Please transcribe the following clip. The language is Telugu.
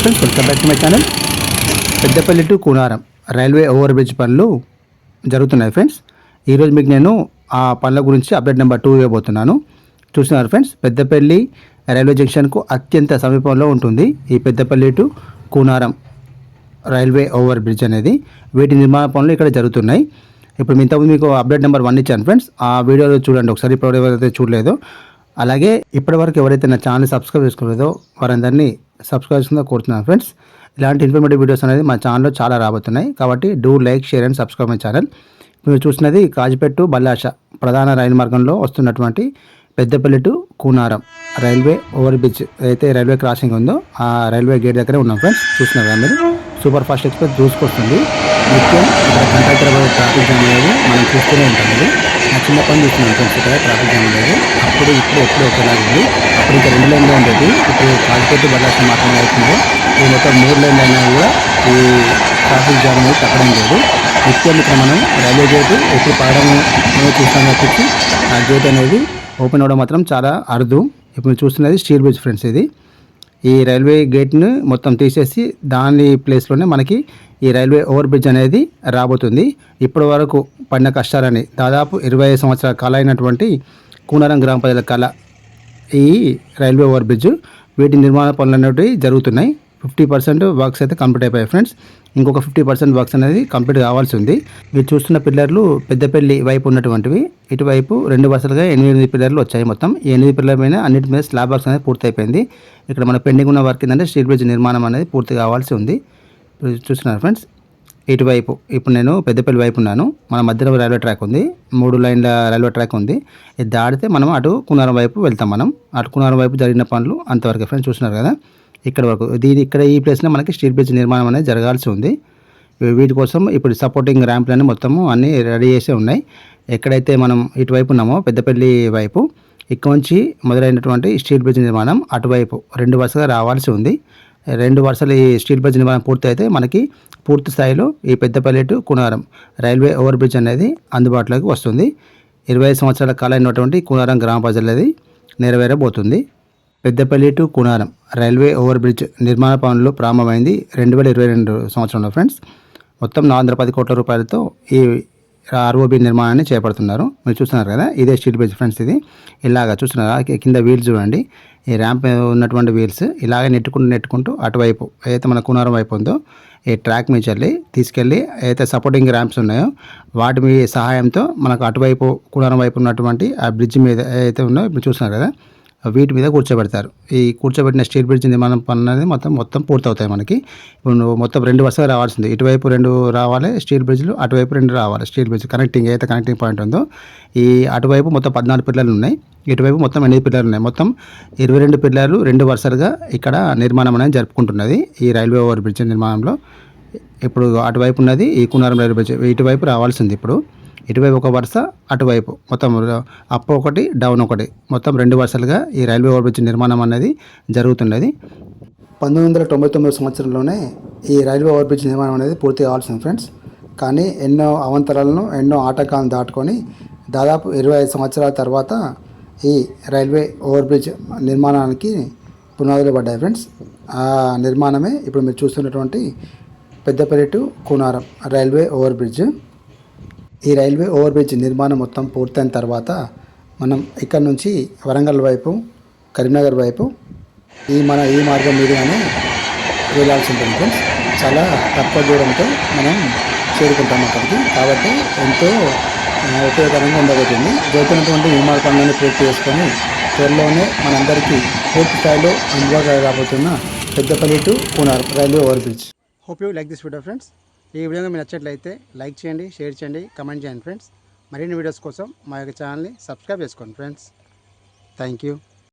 Friends, welcome back to my channel. Peddapalli to Koonaram railway over bridge పనులు జరుగుతున్నాయి ఫ్రెండ్స్. ఈరోజు మీకు నేను ఆ పనుల గురించి అప్డేట్ నెంబర్ 2 ఇవ్వబోతున్నాను. చూస్తున్నారు ఫ్రెండ్స్, పెద్దపల్లి రైల్వే జంక్షన్కు అత్యంత సమీపంలో ఉంటుంది ఈ Peddapalli to Koonaram railway over bridge అనేది. వీటి నిర్మాణ పనులు ఇక్కడ జరుగుతున్నాయి. ఇప్పుడు ఇంతకుముందు మీకు అప్డేట్ నెంబర్ 1 ఇచ్చాను ఫ్రెండ్స్. ఆ వీడియోలో చూడండి ఒకసారి, ఇప్పుడు ఎవరైతే చూడలేదో. అలాగే ఇప్పటివరకు ఎవరైతే నా ఛానల్ సబ్స్క్రైబ్ చేసుకోలేదో వారందరినీ సబ్స్క్రైబ్ చేసుకుందా కోరుతున్నాను ఫ్రెండ్స్. ఇలాంటి ఇన్ఫర్మేటివ్ వీడియోస్ అనేది మా ఛానల్లో చాలా రాబోతున్నాయి, కాబట్టి do like, share and subscribe my channel. మీరు చూసినది కాజిపేట్ టు బల్లాష ప్రధాన రైలు మార్గంలో వస్తున్నటువంటి Peddapalli to Koonaram railway over bridge అయితే రైల్వే క్రాసింగ్ ఉందో ఆ రైల్వే గేట్ దగ్గరే ఉన్నాం ఫ్రెండ్స్. చూస్తున్నారు కదా మీరు, సూపర్ ఫాస్ట్ ఎక్స్ప్రెస్ దూసుకొస్తుంది. నిత్యం ఇక్కడ గంటల ట్రాఫిక్ జామ్ అనేది మనం చూస్తూనే ఉంటాం. ఇది నా చిన్న పని చూస్తున్నాను ఫ్రెండ్స్. ఇక్కడ ట్రాఫిక్ జామ్ ఉండేది అప్పుడు ఇప్పుడు ఎప్పుడు ఒకలాగా ఉంది. అప్పుడు ఇంకా 2 లైన్లో ఉండేది, ఇప్పుడు కాజిపేట్ బల్లాష మాత్రమే అవుతుంది. ఈ మొత్తం 3 లైన్లు అయినా కూడా ఈ ట్రాఫిక్ జామ్ అనేది తగ్గడం లేదు. నిత్యం ఇక్కడ మనం రైల్వే గేట్ ఎప్పుడు పడడం చూస్తాం తప్పించి ఆ గేట్ అనేది ఓపెన్ అవ్వడం మాత్రం చాలా అరుదు. ఇప్పుడు చూస్తున్నది స్టీల్ బ్రిడ్జ్ ఫ్రెండ్స్. ఇది ఈ రైల్వే గేట్ను మొత్తం తీసేసి దాని ప్లేస్లోనే మనకి ఈ రైల్వే ఓవర్ బ్రిడ్జ్ అనేది రాబోతుంది. ఇప్పటి వరకు పడిన కష్టాలని దాదాపు 25 సంవత్సరాల కళ అయినటువంటి కూనారం గ్రామ ప్రజల కళ ఈ రైల్వే ఓవర్ బ్రిడ్జ్. వీటి నిర్మాణ పనులు అనేవి జరుగుతున్నాయి. 50% వర్క్స్ అయితే కంప్లీట్ అయిపోయాయి ఫ్రెండ్స్. ఇంకొక 50% వర్క్స్ అనేది కంప్లీట్ కావాల్సి ఉంది. మీరు చూస్తున్న పిల్లర్లు పెద్దపల్లి వైపు ఉన్నటువంటివి. ఇటువైపు 2 వరుసలుగా 8 పిల్లర్లు వచ్చాయి. మొత్తం ఈ 8 పిల్లర్ల మీద అన్నిటి మీద స్లాబ్ వర్క్స్ అనేది పూర్తి అయిపోయింది. ఇక్కడ మన పెండింగ్ ఉన్న వర్క్ ఏంటంటే స్టీల్ బ్రిడ్జ్ నిర్మాణం అనేది పూర్తి కావాల్సి ఉంది. చూస్తున్నారు ఫ్రెండ్స్, ఇటువైపు ఇప్పుడు నేను పెద్దపల్లి వైపు ఉన్నాను. మన మధ్యలో రైల్వే ట్రాక్ ఉంది, 3 లైన్ల రైల్వే ట్రాక్ ఉంది. ఇది దాటితే మనం అటు కూనారం వైపు వెళ్తాం. మనం అటు కూనారం వైపు జరిగిన పనులు అంతవరకు ఫ్రెండ్స్. చూస్తున్నారు కదా ఇక్కడ వరకు. ఇక్కడ ఈ ప్లేస్లో మనకి స్టీల్ బ్రిడ్జ్ నిర్మాణం అనేది జరగాల్సి ఉంది. వీటి కోసం ఇప్పుడు సపోర్టింగ్ ర్యాంప్లన్నీ మొత్తము అన్నీ రెడీ చేసే ఉన్నాయి. ఎక్కడైతే మనం ఇటువైపు ఉన్నామో పెద్దపల్లి వైపు, ఇక్కడ నుంచి మొదలైనటువంటి స్టీల్ బ్రిడ్జ్ నిర్మాణం అటువైపు 2 వరుసగా రావాల్సి ఉంది. 2 వరుసలు ఈ స్టీల్ బ్రిడ్జ్ నిర్మాణం పూర్తి అయితే మనకి పూర్తి స్థాయిలో ఈ Peddapalli to Koonaram railway over bridge అనేది అందుబాటులోకి వస్తుంది. 25 సంవత్సరాల కాలం అయినటువంటి కూనారం గ్రామ ప్రజలది నెరవేరబోతుంది. Peddapalli to Koonaram railway over bridge నిర్మాణ పనులు ప్రారంభమైంది 2022 సంవత్సరంలో ఫ్రెండ్స్. మొత్తం 410 కోట్ల రూపాయలతో ఈ ఆర్ఓబి నిర్మాణాన్ని చేపడుతున్నారు. మీరు చూస్తున్నారు కదా, ఇదే స్టీల్ బ్రిడ్జ్ ఫ్రెండ్స్. ఇది ఇలాగా చూస్తున్నారా, కింద వీల్స్ చూడండి. ఈ ర్యాంప్ ఉన్నటువంటి వీల్స్ ఇలాగే నెట్టుకుంటూ అటువైపు ఏదైతే మన కూనారం వైపు ఉందో ఈ ట్రాక్ మీద తీసుకెళ్ళి ఏదైతే సపోర్టింగ్ ర్యాంప్స్ ఉన్నాయో వాటి మీ సహాయంతో మనకు అటువైపు కూనారం వైపు ఉన్నటువంటి ఆ బ్రిడ్జ్ మీద ఏదైతే ఉందో ఇప్పుడు చూస్తున్నారు కదా, వీటి మీద కూర్చోబెడతారు. ఈ కూర్చోబెట్టిన స్టీల్ బ్రిడ్జ్ నిర్మాణం పనులు అనేది మొత్తం పూర్తవుతాయి మనకి. ఇప్పుడు మొత్తం 2 వరుసగా రావాల్సింది. ఇటువైపు 2 రావాలి స్టీల్ బ్రిడ్జ్లు, అటువైపు 2 రావాలి స్టీల్ బ్రిడ్జ్. కనెక్టింగ్ ఏదైతే కనెక్టింగ్ పాయింట్ ఉందో ఈ అటువైపు మొత్తం 14 పిల్లర్లు ఉన్నాయి, ఇటువైపు మొత్తం 8 పిల్లర్లు ఉన్నాయి. మొత్తం 22 పిల్లర్లు 2 వరుసలుగా ఇక్కడ నిర్మాణం అనేది జరుపుకుంటున్నది ఈ రైల్వే ఓవర్ బ్రిడ్జ్ నిర్మాణంలో. ఇప్పుడు అటువైపు ఉన్నది ఈ కూనారం రైల్వే బ్రిడ్జ్. ఇటువైపు రావాల్సింది. ఇప్పుడు ఇటువైపు ఒక వరుస, అటువైపు మొత్తం అప్ ఒకటి డౌన్ ఒకటి, మొత్తం 2 వరుసలుగా ఈ రైల్వే ఓవర్ బ్రిడ్జ్ నిర్మాణం అనేది జరుగుతున్నది. 1999 సంవత్సరంలోనే ఈ రైల్వే ఓవర్ బ్రిడ్జ్ నిర్మాణం అనేది పూర్తి కావాల్సింది ఫ్రెండ్స్. కానీ ఎన్నో అవంతరాలను, ఎన్నో ఆటంకాలను దాటుకొని దాదాపు 25 సంవత్సరాల తర్వాత ఈ రైల్వే ఓవర్ బ్రిడ్జ్ నిర్మాణానికి పునాదులు పడ్డాయి ఫ్రెండ్స్. ఆ నిర్మాణమే ఇప్పుడు మీరు చూస్తున్నటువంటి Peddapalli to Koonaram railway over bridge. ఈ రైల్వే ఓవర్ బ్రిడ్జ్ నిర్మాణం మొత్తం పూర్తయిన తర్వాత మనం ఇక్కడ నుంచి వరంగల్ వైపు, కరీంనగర్ వైపు ఈ మార్గం మీదుగానే వెళ్ళాల్సి ఉంటుంది ఫ్రెండ్స్. చాలా తక్కువ దూరంతో మనం చేరుకుంటాం అక్కడికి. కాబట్టి ఎంతో ఉపయోగకరంగా ఉండబోతుంది. జరుగుతున్నటువంటి నిర్మాణ పనులను పూర్తి చేసుకొని త్వరలోనే మనందరికీ పూర్తి స్థాయిలో అందుబాటులో రాబోతున్న Peddapalli to Koonaram railway over bridge. Hope you like this video friends. ఈ వీడియో మీకు నచ్చినట్లయితే లైక్ చేయండి, షేర్ చేయండి, కమెంట్ చేయండి ఫ్రెండ్స్. మరిన్ని వీడియోస్ కోసం మా యొక్క ఛానల్ని సబ్స్క్రైబ్ చేసుకోండి ఫ్రెండ్స్. Thank you.